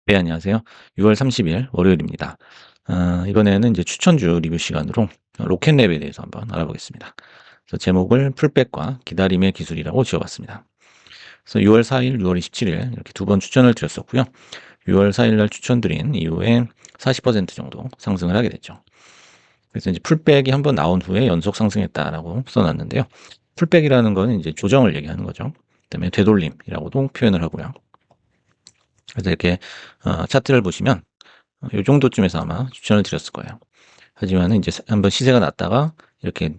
네, 안녕하세요. 6월 30일 월요일입니다. 이번에는 이제 추천주 리뷰 시간으로 로켓랩에 대해서 한번 알아보겠습니다. 그래서 제목을 풀백과 기다림의 기술이라고 지어봤습니다. 그래서 6월 4일, 6월 27일 이렇게 두 번 추천을 드렸었고요. 6월 4일 날 추천드린 이후에 40% 정도 상승을 하게 됐죠. 그래서 이제 풀백이 한번 나온 후에 연속 상승했다라고 써놨는데요. 풀백이라는 거는 이제 조정을 얘기하는 거죠. 그다음에 되돌림이라고도 표현을 하고요. 그래서 이렇게 차트를 보시면 요 정도쯤에서 아마 추천을 드렸을 거예요. 하지만은 이제 한번 시세가 났다가 이렇게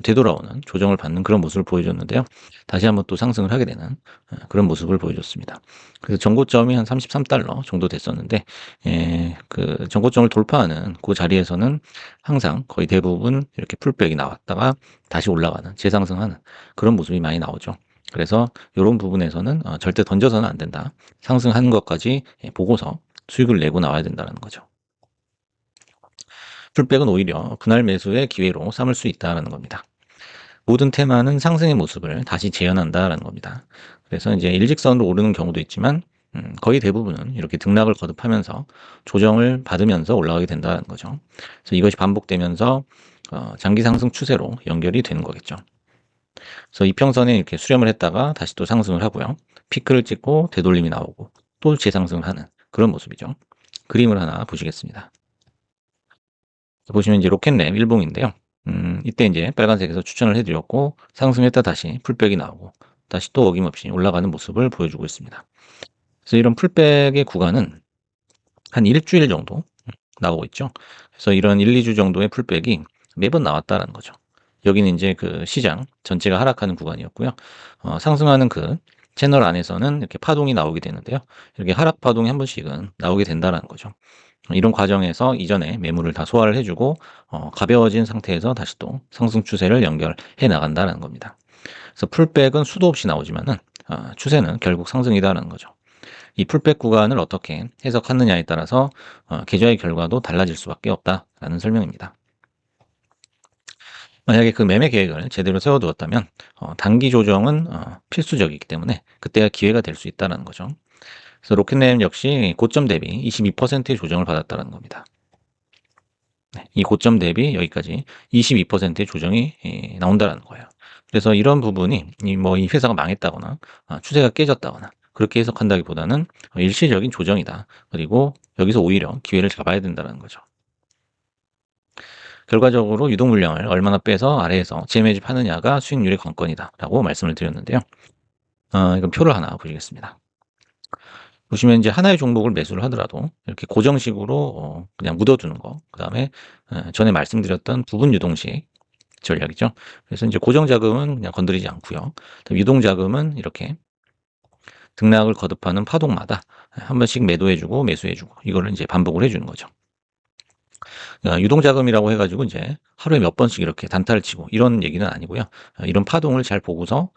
되돌아오는 조정을 받는 그런 모습을 보여줬는데요. 다시 한번 또 상승을 하게 되는 그런 모습을 보여줬습니다. 그래서 전고점이 한 33달러 정도 됐었는데 그 전고점을 돌파하는 그 자리에서는 항상 거의 대부분 이렇게 풀백이 나왔다가 다시 올라가는 재상승하는 그런 모습이 많이 나오죠. 그래서 이런 부분에서는 절대 던져서는 안 된다. 상승하는 것까지 보고서 수익을 내고 나와야 된다는 거죠. 풀백은 오히려 분할 매수의 기회로 삼을 수 있다는 겁니다. 모든 테마는 상승의 모습을 다시 재현한다라는 겁니다. 그래서 이제 일직선으로 오르는 경우도 있지만 거의 대부분은 이렇게 등락을 거듭하면서 조정을 받으면서 올라가게 된다는 거죠. 그래서 이것이 반복되면서 장기 상승 추세로 연결이 되는 거겠죠. 그래서 이평선에 이렇게 수렴을 했다가 다시 또 상승을 하고요. 피크를 찍고 되돌림이 나오고 또 재상승을 하는 그런 모습이죠. 그림을 하나 보시겠습니다. 보시면 이제 로켓랩 일봉인데요. 이때 이제 빨간색에서 추천을 해드렸고 상승했다 다시 풀백이 나오고 다시 또 어김없이 올라가는 모습을 보여주고 있습니다. 그래서 이런 풀백의 구간은 한 일주일 정도 나오고 있죠. 그래서 이런 1, 2주 정도의 풀백이 매번 나왔다는 거죠. 여기는 이제 그 시장 전체가 하락하는 구간이었고요. 상승하는 그 채널 안에서는 이렇게 파동이 나오게 되는데요. 이렇게 하락 파동이 한 번씩은 나오게 된다는 거죠. 이런 과정에서 이전에 매물을 다 소화를 해주고 가벼워진 상태에서 다시 또 상승 추세를 연결해 나간다는 겁니다. 그래서 풀백은 수도 없이 나오지만은 추세는 결국 상승이다라는 거죠. 이 풀백 구간을 어떻게 해석하느냐에 따라서 계좌의 결과도 달라질 수밖에 없다라는 설명입니다. 만약에 그 매매 계획을 제대로 세워두었다면 단기 조정은 필수적이기 때문에 그때가 기회가 될 수 있다는 거죠. 그래서 로켓램 역시 고점 대비 22%의 조정을 받았다는 겁니다. 네, 이 고점 대비 여기까지 22%의 조정이 나온다는 거예요. 그래서 이런 부분이 이 회사가 망했다거나 추세가 깨졌다거나 그렇게 해석한다기보다는 일시적인 조정이다. 그리고 여기서 오히려 기회를 잡아야 된다는 거죠. 결과적으로 유동 물량을 얼마나 빼서 아래에서 재매집하느냐가 수익률의 관건이다라고 말씀을 드렸는데요. 이건 표를 하나 보시겠습니다. 보시면 이제 하나의 종목을 매수를 하더라도 이렇게 고정식으로 그냥 묻어두는 거, 그 다음에 전에 말씀드렸던 부분 유동식 전략이죠. 그래서 이제 고정 자금은 그냥 건드리지 않고요. 유동 자금은 이렇게 등락을 거듭하는 파동마다 한 번씩 매도해주고 매수해주고 이거를 이제 반복을 해주는 거죠. 유동 자금이라고 해가지고 이제 하루에 몇 번씩 이렇게 단타를 치고 이런 얘기는 아니고요. 이런 파동을 잘 보고서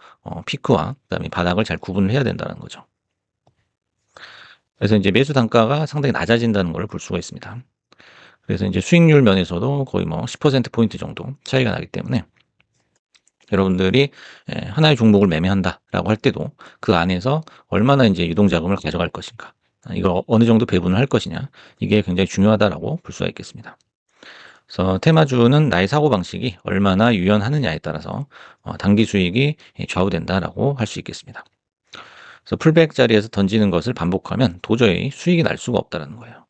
피크와 그다음에 바닥을 잘 구분을 해야 된다는 거죠. 그래서 이제 매수 단가가 상당히 낮아진다는 걸 볼 수가 있습니다. 그래서 이제 수익률 면에서도 거의 10%포인트 정도 차이가 나기 때문에 여러분들이 하나의 종목을 매매한다라고 할 때도 그 안에서 얼마나 이제 유동 자금을 가져갈 것인가, 이걸 어느 정도 배분을 할 것이냐, 이게 굉장히 중요하다라고 볼 수가 있겠습니다. 그래서 테마주는 나의 사고방식이 얼마나 유연하느냐에 따라서 단기 수익이 좌우된다라고 할 수 있겠습니다. 그래서 풀백 자리에서 던지는 것을 반복하면 도저히 수익이 날 수가 없다는 거예요.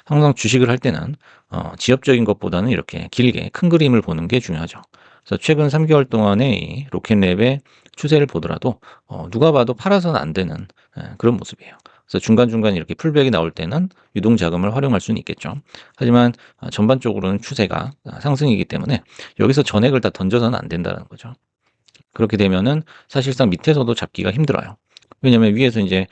항상 주식을 할 때는 지엽적인 것보다는 이렇게 길게 큰 그림을 보는 게 중요하죠. 그래서 최근 3개월 동안의 이 로켓랩의 추세를 보더라도 누가 봐도 팔아서는 안 되는 그런 모습이에요. 그래서 중간중간 이렇게 풀백이 나올 때는 유동 자금을 활용할 수는 있겠죠. 하지만 전반적으로는 추세가 상승이기 때문에 여기서 전액을 다 던져서는 안 된다는 거죠. 그렇게 되면은 사실상 밑에서도 잡기가 힘들어요. 왜냐면 위에서 이제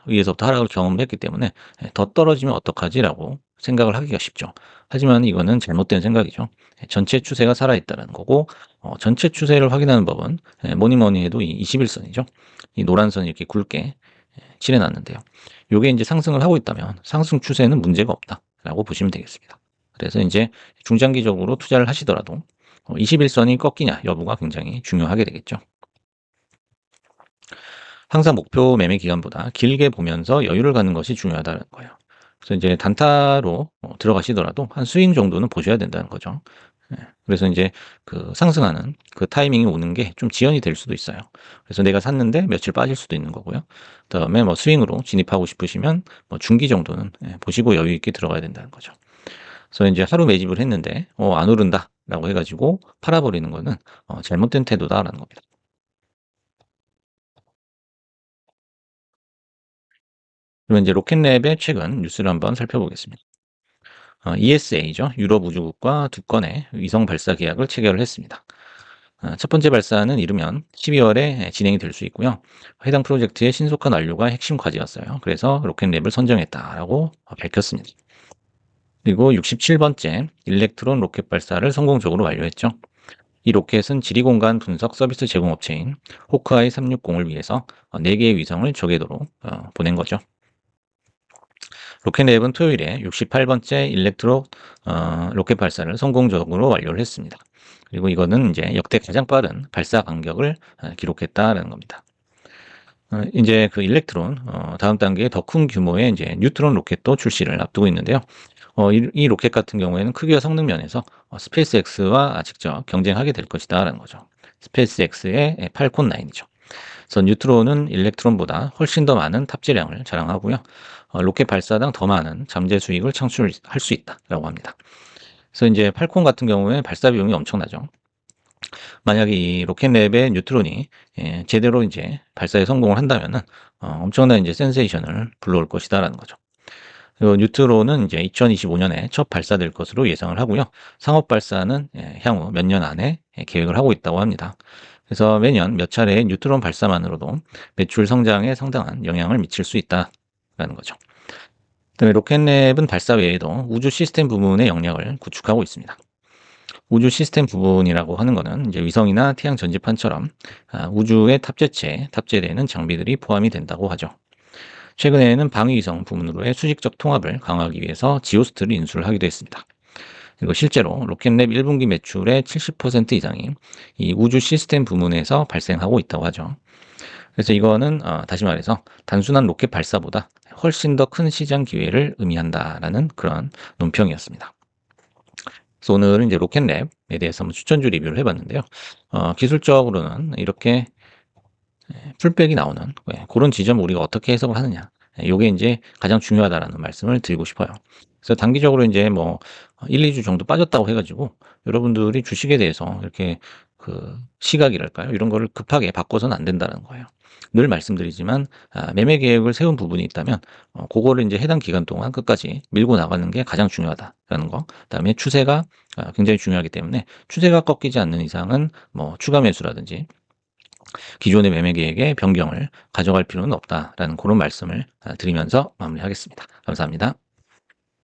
위에서부터 하락을 경험했기 때문에 더 떨어지면 어떡하지라고 생각을 하기가 쉽죠. 하지만 이거는 잘못된 생각이죠. 전체 추세가 살아있다는 거고, 전체 추세를 확인하는 법은 뭐니 뭐니 해도 이 21선이죠. 이 노란 선이 이렇게 굵게 칠해놨는데요. 요게 이제 상승을 하고 있다면 상승 추세는 문제가 없다라고 보시면 되겠습니다. 그래서 이제 중장기적으로 투자를 하시더라도 21선이 꺾이냐 여부가 굉장히 중요하게 되겠죠. 항상 목표 매매 기간보다 길게 보면서 여유를 갖는 것이 중요하다는 거예요. 그래서 이제 단타로 들어가시더라도 한 스윙 정도는 보셔야 된다는 거죠. 예. 그래서 이제 그 상승하는 그 타이밍이 오는 게 좀 지연이 될 수도 있어요. 그래서 내가 샀는데 며칠 빠질 수도 있는 거고요. 그다음에 뭐 스윙으로 진입하고 싶으시면 뭐 중기 정도는 보시고 여유 있게 들어가야 된다는 거죠. 그래서 이제 하루 매집을 했는데 안 오른다라고 해 가지고 팔아 버리는 거는 잘못된 태도다라는 겁니다. 그러면 이제 로켓랩의 최근 뉴스를 한번 살펴보겠습니다. ESA죠. 유럽 우주국과 두 건의 위성 발사 계약을 체결을 했습니다. 첫 번째 발사는 이르면 12월에 진행이 될 수 있고요. 해당 프로젝트의 신속한 완료가 핵심 과제였어요. 그래서 로켓랩을 선정했다라고 밝혔습니다. 그리고 67번째 일렉트론 로켓 발사를 성공적으로 완료했죠. 이 로켓은 지리공간 분석 서비스 제공업체인 호크아이 360을 위해서 4개의 위성을 저궤도로 보낸 거죠. 로켓랩은 토요일에 68번째 로켓 발사를 성공적으로 완료를 했습니다. 그리고 이거는 이제 역대 가장 빠른 발사 간격을 기록했다는 겁니다. 이제 그 일렉트론, 다음 단계에 더 큰 규모의 이제 뉴트론 로켓도 출시를 앞두고 있는데요. 이 로켓 같은 경우에는 크기와 성능 면에서 스페이스X와 직접 경쟁하게 될 것이다라는 거죠. 스페이스X의 팔콘 9이죠. 그래서 뉴트론은 일렉트론보다 훨씬 더 많은 탑재량을 자랑하고요. 로켓 발사당 더 많은 잠재 수익을 창출할 수 있다라고 합니다. 그래서 이제 팔콘 같은 경우에 발사 비용이 엄청나죠. 만약에 이 로켓랩의 뉴트론이 제대로 이제 발사에 성공을 한다면은 엄청난 이제 센세이션을 불러올 것이다라는 거죠. 그리고 뉴트론은 이제 2025년에 첫 발사될 것으로 예상을 하고요. 상업 발사는 향후 몇 년 안에 계획을 하고 있다고 합니다. 그래서 매년 몇 차례의 뉴트론 발사만으로도 매출 성장에 상당한 영향을 미칠 수 있다라는 거죠. 그다음에 로켓랩은 발사 외에도 우주 시스템 부문의 역량을 구축하고 있습니다. 우주 시스템 부분이라고 하는 거는 이제 위성이나 태양 전지판처럼 우주의 탑재체에 탑재되는 장비들이 포함이 된다고 하죠. 최근에는 방위위성 부문으로의 수직적 통합을 강화하기 위해서 지오스트를 인수를 하기도 했습니다. 그리고 실제로 로켓랩 1분기 매출의 70% 이상이 이 우주 시스템 부문에서 발생하고 있다고 하죠. 그래서 이거는 다시 말해서 단순한 로켓 발사보다 훨씬 더 큰 시장 기회를 의미한다라는 그런 논평이었습니다. 그래서 오늘은 이제 로켓랩에 대해서 한번 추천주 리뷰를 해봤는데요. 기술적으로는 이렇게 풀백이 나오는 그런 지점을 우리가 어떻게 해석을 하느냐. 요게 이제 가장 중요하다라는 말씀을 드리고 싶어요. 그래서 단기적으로 이제 뭐 1, 2주 정도 빠졌다고 해가지고 여러분들이 주식에 대해서 이렇게 그 시각이랄까요? 이런 거를 급하게 바꿔서는 안 된다는 거예요. 늘 말씀드리지만 매매 계획을 세운 부분이 있다면 그거를 이제 해당 기간 동안 끝까지 밀고 나가는 게 가장 중요하다라는 거. 그다음에 추세가 굉장히 중요하기 때문에 추세가 꺾이지 않는 이상은 뭐 추가 매수라든지 기존의 매매 계획의 변경을 가져갈 필요는 없다라는 그런 말씀을 드리면서 마무리하겠습니다. 감사합니다.